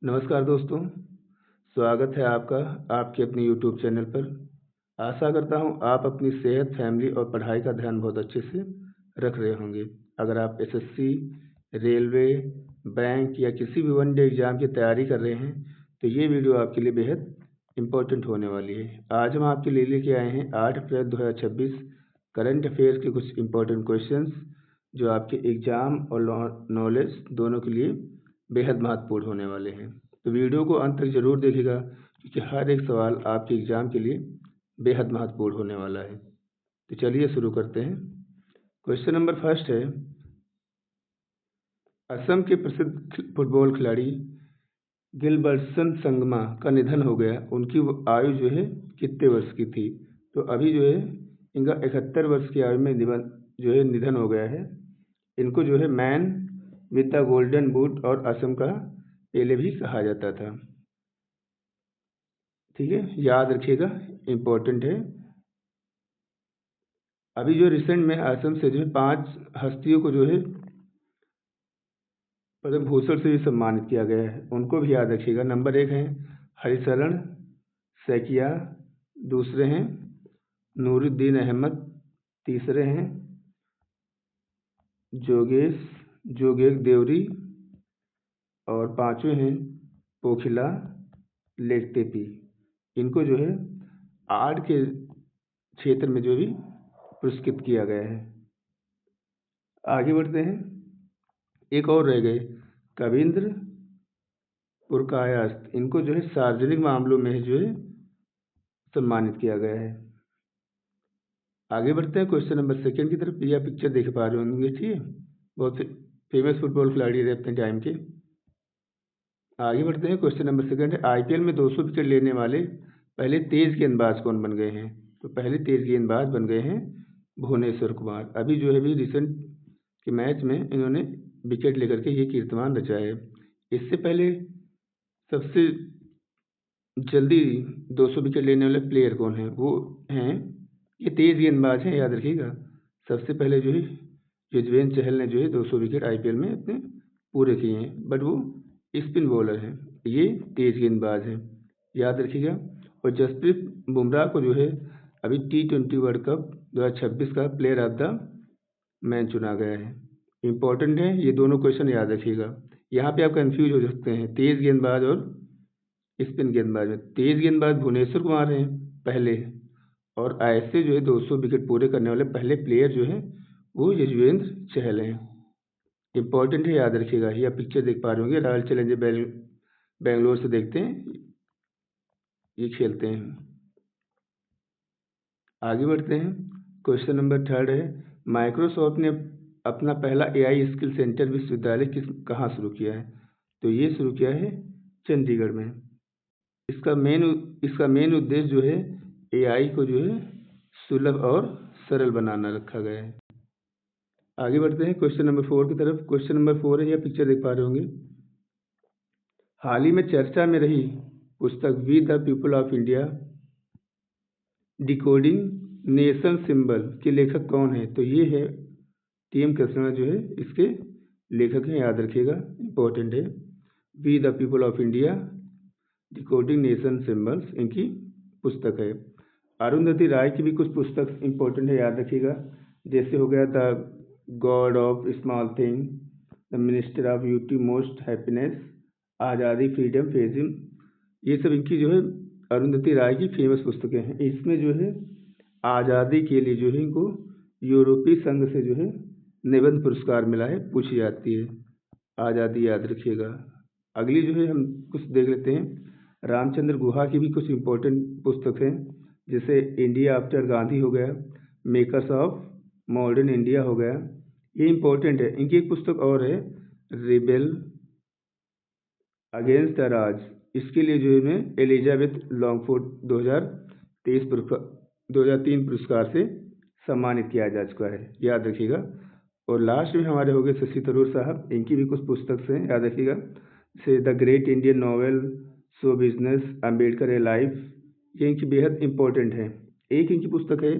नमस्कार दोस्तों, स्वागत है आपका आपके अपने यूट्यूब चैनल पर। आशा करता हूँ आप अपनी सेहत, फैमिली और पढ़ाई का ध्यान बहुत अच्छे से रख रहे होंगे। अगर आप एसएससी, रेलवे, बैंक या किसी भी वन डे एग्ज़ाम की तैयारी कर रहे हैं तो ये वीडियो आपके लिए बेहद इम्पोर्टेंट होने वाली है। आज हम आपके लिए लेके आए हैं 8 अप्रैल 2026 करंट अफेयर्स के कुछ इम्पोर्टेंट क्वेश्चंस जो आपके एग्ज़ाम और नॉलेज दोनों के लिए बेहद महत्वपूर्ण होने वाले हैं। तो वीडियो को अंत तक जरूर देखिएगा क्योंकि हर एक सवाल आपके एग्ज़ाम के लिए बेहद महत्वपूर्ण होने वाला है। तो चलिए शुरू करते हैं। क्वेश्चन नंबर फर्स्ट है, असम के प्रसिद्ध फुटबॉल खिलाड़ी गिलबर्टसन संगमा का निधन हो गया। उनकी आयु जो है कितने वर्ष की थी? तो अभी जो है इनका 71 वर्ष की आयु में निधन हो गया है। इनको जो है man with the golden boot और असम का पेले भी कहा जाता था। ठीक है, याद रखिएगा, इम्पोर्टेंट है। अभी जो रिसेंट में असम से जो है 5 हस्तियों को जो है पद्म भूषण से भी सम्मानित किया गया है। उनको भी याद रखिएगा। नंबर 1 है हरिशरण सैकिया, दूसरे हैं नूरुद्दीन अहमद, तीसरे हैं जोगेश देवरी और पांचवें हैं पोखिला लेखतेपी। इनको जो है आर्ट के क्षेत्र में जो भी पुरस्कृत किया गया है। आगे बढ़ते हैं। एक और रह गए कविंद्र पुरकायस्थ। इनको जो है सार्वजनिक मामलों में जो है सम्मानित किया गया है। आगे बढ़ते हैं क्वेश्चन नंबर सेकंड की तरफ। यह पिक्चर देख पा रहे होंगे, ठीक है, बहुत फेमस फुटबॉल खिलाड़ी रहे अपने टाइम के। आगे बढ़ते हैं। क्वेश्चन नंबर सेकंड है, आईपीएल में 200 विकेट लेने वाले पहले तेज गेंदबाज कौन बन गए हैं? तो पहले तेज गेंदबाज बन गए हैं भुवनेश्वर कुमार। अभी जो है रिसेंट के मैच में इन्होंने विकेट लेकर के ये कीर्तिमान रचा है। इससे पहले सबसे जल्दी 200 विकेट लेने वाले प्लेयर कौन है? वो हैं, ये तेज गेंदबाज हैं, याद रखिएगा। सबसे पहले जो है युजवेंद्र चहल ने जो है 200 विकेट आईपीएल में अपने पूरे किए हैं, बट वो स्पिन बॉलर हैं। ये तेज गेंदबाज हैं, याद रखिएगा। और जसप्रीत बुमराह को जो है अभी T20 वर्ल्ड कप 2026 का प्लेयर ऑफ द मैच चुना गया है। इम्पोर्टेंट है, ये दोनों क्वेश्चन याद रखिएगा। यहाँ पे आप कंफ्यूज हो सकते हैं तेज गेंदबाज और स्पिन गेंदबाज में। तेज गेंदबाज भुवनेश्वर कुमार हैं पहले, और ऐसे जो है 200 विकेट पूरे करने वाले पहले प्लेयर जो है वो युजवेंद्र चहल हैं। इम्पोर्टेंट है, याद रखिएगा। यह पिक्चर देख पा रहे होंगे, रॉयल चैलेंजर बेंगलोर से देखते हैं, ये खेलते हैं। आगे बढ़ते हैं। क्वेश्चन नंबर थर्ड है, माइक्रोसॉफ्ट ने अपना पहला एआई स्किल सेंटर विश्वविद्यालय कहाँ शुरू किया है? तो ये शुरू किया है चंडीगढ़ में। इसका मेन उद्देश्य जो है एआई को जो है सुलभ और सरल बनाना रखा गया है। आगे बढ़ते हैं क्वेश्चन नंबर 4 की तरफ। क्वेश्चन नंबर 4 है, यह पिक्चर देख पा रहे होंगे, हाल ही में चर्चा में रही पुस्तक we the people of India decoding nation symbol के लेखक कौन है? तो ये है टीएम कृष्णा जो है इसके लेखक हैं, याद रखिएगा, इंपॉर्टेंट है। We the people of India decoding nation symbols इनकी पुस्तक है। अरुंधति राय की भी कुछ पुस्तक इंपॉर्टेंट है, याद रखिएगा। जैसे हो गया the God of small thing, the minister of UT most happiness, आज़ादी फ्रीडम फेजिम, ये सब इनकी जो है अरुंधति राय की फेमस पुस्तकें हैं। इसमें जो है आज़ादी के लिए जो है इनको यूरोपीय संघ से जो है निबंध पुरस्कार मिला है, पूछी जाती है। आज़ादी याद रखिएगा। अगली जो है हम कुछ देख लेते हैं। रामचंद्र गुहा की भी कुछ इम्पोर्टेंट पुस्तक हैं, जैसे इंडिया आफ्टर गांधी हो गया, मेकर्स ऑफ मॉडर्न इंडिया हो गया, ये इम्पोर्टेंट है। इनकी एक पुस्तक और है रिबेल अगेंस्ट द राज। इसके लिए जो है एलिजाबेथ लॉन्गफोर्ड 2003 पुरस्कार से सम्मानित किया जा चुका है, याद रखिएगा। और लास्ट में हमारे हो गए शशि थरूर साहब, इनकी भी कुछ पुस्तक हैं, याद रखिएगा, जैसे the great Indian novel, show business, Ambedkar A life, ये इनकी बेहद इंपॉर्टेंट है। एक इनकी पुस्तक है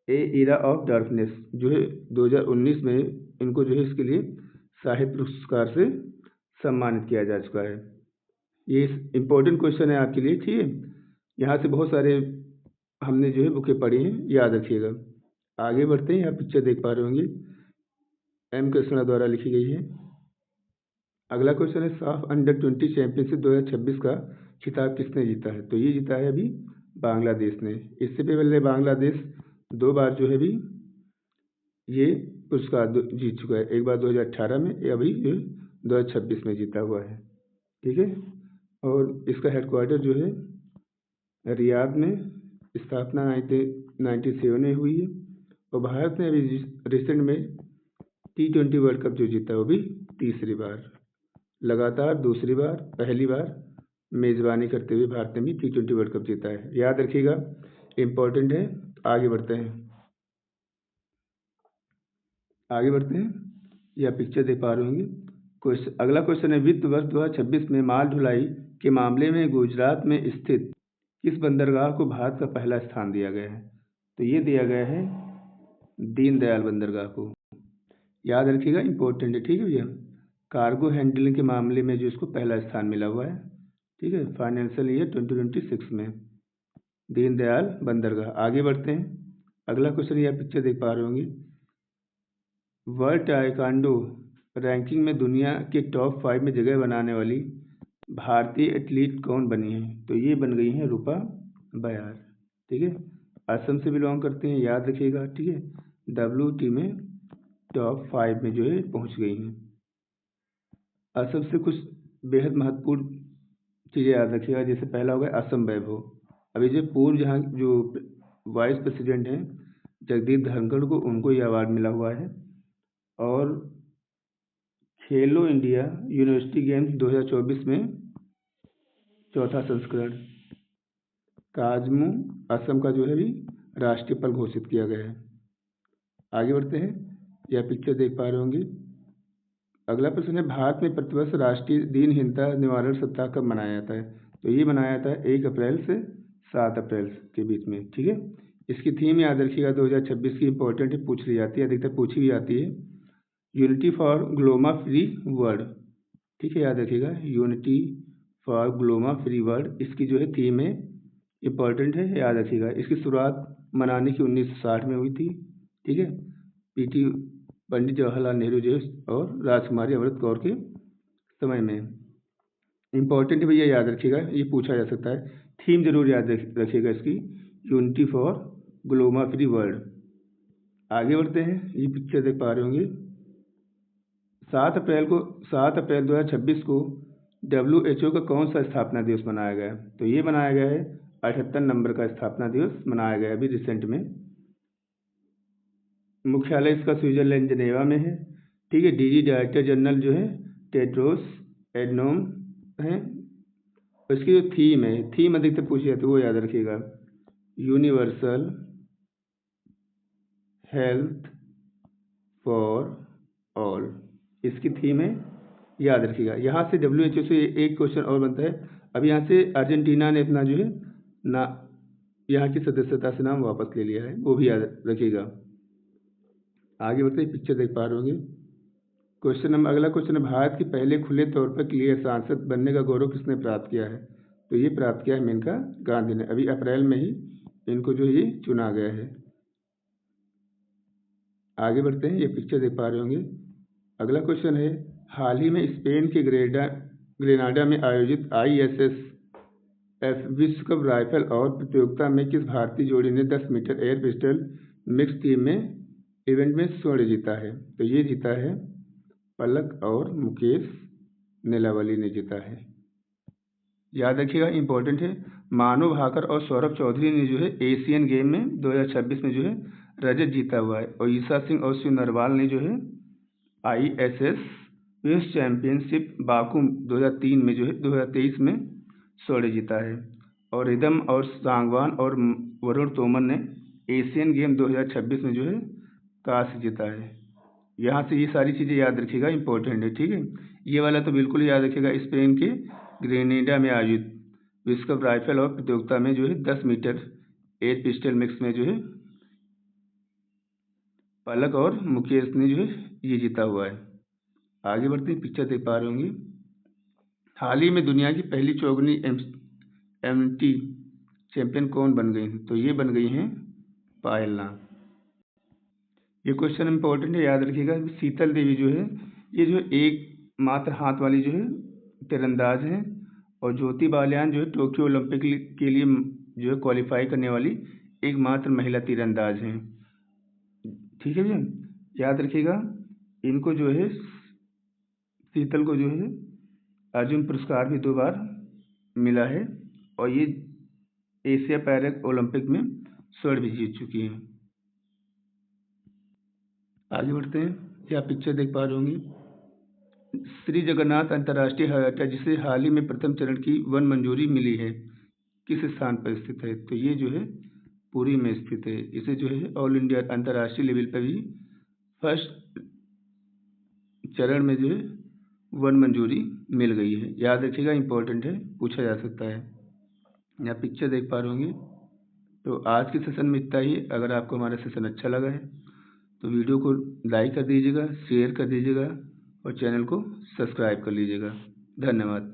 ए इरा ऑफ डार्कनेस, जो है 2019 में इनको जो है इसके लिए साहित्य पुरस्कार से सम्मानित किया जा चुका है। ये इम्पोर्टेंट क्वेश्चन है आपके लिए, ठीक है। यहाँ से बहुत सारे हमने जो है बुकें पढ़ी हैं, याद रखिएगा। आगे बढ़ते हैं। यहाँ पिक्चर देख पा रहे होंगे, एम कृष्णा द्वारा लिखी गई है। अगला क्वेश्चन है, साफ अंडर 20 चैंपियनशिप 2026 का खिताब किसने जीता है? तो ये जीता है अभी बांग्लादेश ने। इससे पहले बांग्लादेश 2 बार जो है भी ये पुरस्कार जीत चुका है। एक बार 2018 में, अभी 2026 में जीता हुआ है, ठीक है। और इसका हेडक्वार्टर जो है रियाद में, स्थापना 1997 में हुई है। और भारत ने अभी रिसेंट में T20 वर्ल्ड कप जो जीता है वो भी तीसरी बार, लगातार दूसरी बार, पहली बार मेज़बानी करते हुए भारत ने भी T20 वर्ल्ड कप जीता है। याद रखिएगा, इम्पोर्टेंट है। आगे बढ़ते हैं। यह पिक्चर देख पा रहे होंगे। अगला क्वेश्चन है, वित्त वर्ष 2026 में माल ढुलाई के मामले में गुजरात में स्थित किस बंदरगाह को भारत का पहला स्थान दिया गया है? तो ये दिया गया है दीनदयाल बंदरगाह को। याद रखिएगा, इम्पोर्टेंट है, ठीक है भैया। कार्गो हैंडलिंग के मामले में जो इसको पहला स्थान मिला हुआ है, ठीक है, फाइनेंशियल ईयर 2026 में दीनदयाल बंदरगाह। आगे बढ़ते हैं। अगला क्वेश्चन, यह पिक्चर देख पा रहे होंगे। वर्ल्ड टाइकांडो रैंकिंग में दुनिया के टॉप 5 में जगह बनाने वाली भारतीय एथलीट कौन बनी है? तो ये बन गई हैं रूपा बयार, ठीक है। असम से बिलोंग करते हैं, याद रखिएगा, ठीक है। WT में टॉप 5 में जो है पहुंच गई हैं। असम से कुछ बेहद महत्वपूर्ण चीज़ें याद रखिएगा। जैसे पहला होगा असम वैभव। अभी जो पूर्व जहाँ जो वाइस प्रेसिडेंट हैं जगदीप धनखड़ को, उनको ये अवार्ड मिला हुआ है। और खेलो इंडिया यूनिवर्सिटी गेम्स 2024 में चौथा संस्करण, काजमू असम का जो है भी राष्ट्रीय फल घोषित किया गया है। आगे बढ़ते हैं। यह पिक्चर देख पा रहे होंगे। अगला प्रश्न है, भारत में प्रतिवर्ष राष्ट्रीय दीनहीनता निवारण सप्ताह कब मनाया जाता है? तो ये मनाया जाता है 1 अप्रैल से 7 अप्रैल के बीच में, ठीक है। इसकी थीम याद रखिएगा 2026 की, इंपॉर्टेंट है, पूछ ली जाती है, अधिकतर पूछी भी जाती है। यूनिटी फॉर ग्लोमा फ्री वर्ल्ड, ठीक है, याद रखिएगा, यूनिटी फॉर ग्लोमा फ्री वर्ल्ड इसकी जो है थीम है, इंपॉर्टेंट है, याद रखिएगा। इसकी शुरुआत मनाने की 1960 में हुई थी, ठीक है। PT पंडित जवाहरलाल नेहरू जो है और राजकुमारी अमृत कौर के समय में। इंपॉर्टेंट है भैया, याद रखिएगा, ये पूछा जा सकता है। थीम जरूर याद रखिएगा इसकी, यूनिटी फॉर ग्लोमा फ्री वर्ल्ड। आगे बढ़ते हैं। ये पिक्चर देख पा रहे होंगे। 7 अप्रैल 2026 को WHO का कौन सा स्थापना दिवस मनाया गया है? तो ये मनाया गया है 78 नंबर का स्थापना दिवस मनाया गया अभी रिसेंट में। मुख्यालय इसका स्विट्जरलैंड जेनेवा में है, ठीक है। DG डायरेक्टर जनरल जो है टेड्रोस एडनोम है। इसकी जो थीम है, थीम अधिकतर पूछी जाती है, वो याद रखिएगा, यूनिवर्सल हेल्थ फॉर ऑल इसकी थीम है, याद रखिएगा। यहाँ से WHO से एक क्वेश्चन और बनता है। अभी यहाँ से अर्जेंटीना ने अपना जो है ना यहाँ की सदस्यता से नाम वापस ले लिया है, वो भी याद रखिएगा। आगे बढ़ते हैं। पिक्चर देख पा रहे होंगे। अगला क्वेश्चन है, भारत के पहले खुले तौर पर क्लियर सांसद बनने का गौरव किसने प्राप्त किया है? तो ये प्राप्त किया है मेनका गांधी ने। अभी अप्रैल में ही इनको जो ये चुना गया है। आगे बढ़ते हैं। ये पिक्चर देख पा रहे होंगे। अगला क्वेश्चन है, हाल ही में स्पेन के ग्रेनाडा में आयोजित ISSF विश्व कप राइफल और प्रतियोगिता में किस भारतीय जोड़ी ने 10 metre air pistol mix team में इवेंट में स्वर्ण जीता है? तो ये जीता है पलक और मुकेश नीलावली ने जीता है, याद रखिएगा, इंपॉर्टेंट है। मानव भाकर और सौरभ चौधरी ने जो है एशियन गेम में 2026 में जो है रजत जीता हुआ है। और ईशा सिंह और शिव नरवाल ने जो है ISS विश्व चैंपियनशिप बाकू 2003 में जो है 2023 में स्वर्ण जीता है। और रिदम और सांगवान और वरुण तोमर ने एशियन गेम 2026 में जो है कांस्य जीता है। यहाँ से ये सारी चीज़ें याद रखिएगा, इंपॉर्टेंट है, ठीक है। ये वाला तो बिल्कुल याद रखिएगा, स्पेन के ग्रेनेडा में आयोजित विश्व कप राइफल और प्रतियोगिता में जो है 10 मीटर एयर पिस्टल मिक्स में जो है पलक और मुकेश ने जो है ये जीता हुआ है। आगे बढ़ते हैं। पिक्चर देख पा रहे होंगे। हाल ही में दुनिया की पहली चौगुनी एमटी चैंपियन कौन बन गई हैं? तो ये बन गई हैं पायल नाग। ये क्वेश्चन इंपॉर्टेंट है, याद रखिएगा। शीतल देवी जो है ये जो एक मात्र हाथ वाली जो है तीरंदाज हैं, और ज्योति बालियान जो है टोक्यो ओलंपिक के लिए जो है क्वालिफाई करने वाली एकमात्र महिला तीरंदाज हैं। ठीक है भैया, याद रखिएगा। इनको जो है शीतल को जो है अर्जुन पुरस्कार भी 2 बार मिला है, और ये एशिया पैरा ओलंपिक में स्वर्ण भी जीत चुकी हैं। आगे बढ़ते हैं। ये आप पिक्चर देख पा रहे होंगे। श्री जगन्नाथ अंतर्राष्ट्रीय हवाई अड्डा, जिसे हाल ही में प्रथम चरण की वन मंजूरी मिली है, किस स्थान पर स्थित है? तो ये जो है पुरी में स्थित है। इसे जो है ऑल इंडिया अंतर्राष्ट्रीय लेवल पर भी फर्स्ट चरण में जो है वन मंजूरी मिल गई है। याद रखिएगा, इंपॉर्टेंट है, पूछा जा सकता है। यहाँ पिक्चर देख पा रहे होंगे। तो आज के सेशन में इतना ही। अगर आपको हमारा सेशन अच्छा लगा है तो वीडियो को लाइक कर दीजिएगा, शेयर कर दीजिएगा, और चैनल को सब्सक्राइब कर लीजिएगा। धन्यवाद।